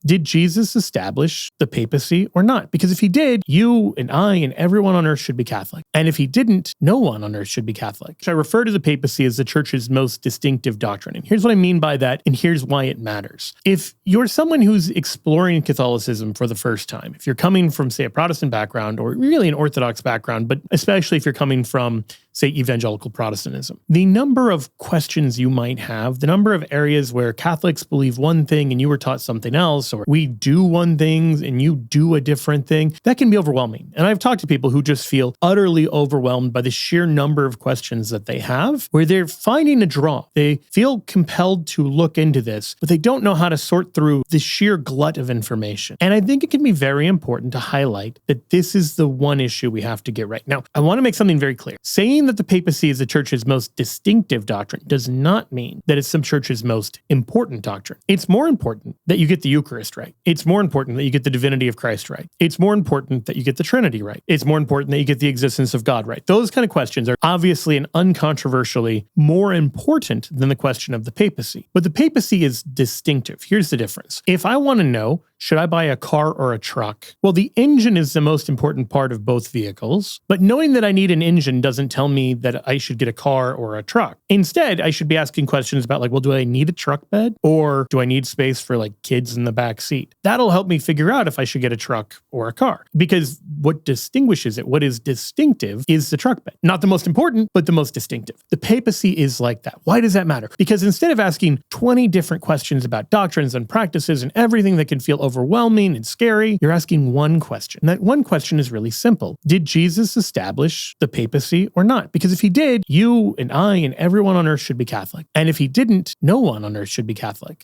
Did Jesus establish the papacy or not? Because if he did, you and I and everyone on earth should be Catholic. And if he didn't, no one on earth should be Catholic. I refer to the papacy as the church's most distinctive doctrine. And here's what I mean by that, and here's why it matters. If you're someone who's exploring Catholicism for the first time, if you're coming from, say, a Protestant background or really an Orthodox background, but especially if you're coming from, say, evangelical Protestantism, the number of questions you might have, the number of areas where Catholics believe one thing and you were taught something else, or we do one thing and you do a different thing, that can be overwhelming. And I've talked to people who just feel utterly overwhelmed by the sheer number of questions that they have, where they're finding a draw. They feel compelled to look into this, but they don't know how to sort through the sheer glut of information. And I think it can be very important to highlight that this is the one issue we have to get right. Now, I want to make something very clear. Saying that the papacy is the church's most distinctive doctrine does not mean that it's some church's most important doctrine. It's more important that you get the Eucharist right. It's more important that you get the divinity of Christ right. It's more important that you get the Trinity right. It's more important that you get the existence of God right. Those kind of questions are obviously and uncontroversially more important than the question of the papacy. But the papacy is distinctive. Here's the difference. If I want to know, should I buy a car or a truck? Well, the engine is the most important part of both vehicles, but knowing that I need an engine doesn't tell me that I should get a car or a truck. Instead, I should be asking questions about like, well, do I need a truck bed or do I need space for like kids in the back seat? That'll help me figure out if I should get a truck or a car, because what distinguishes it, what is distinctive, is the truck bed. Not the most important, but the most distinctive. The papacy is like that. Why does that matter? Because instead of asking 20 different questions about doctrines and practices and everything that can feel overwhelming and scary, you're asking one question. And that one question is really simple. Did Jesus establish the papacy or not? Because if he did, you and I and everyone on earth should be Catholic. And if he didn't, no one on earth should be Catholic.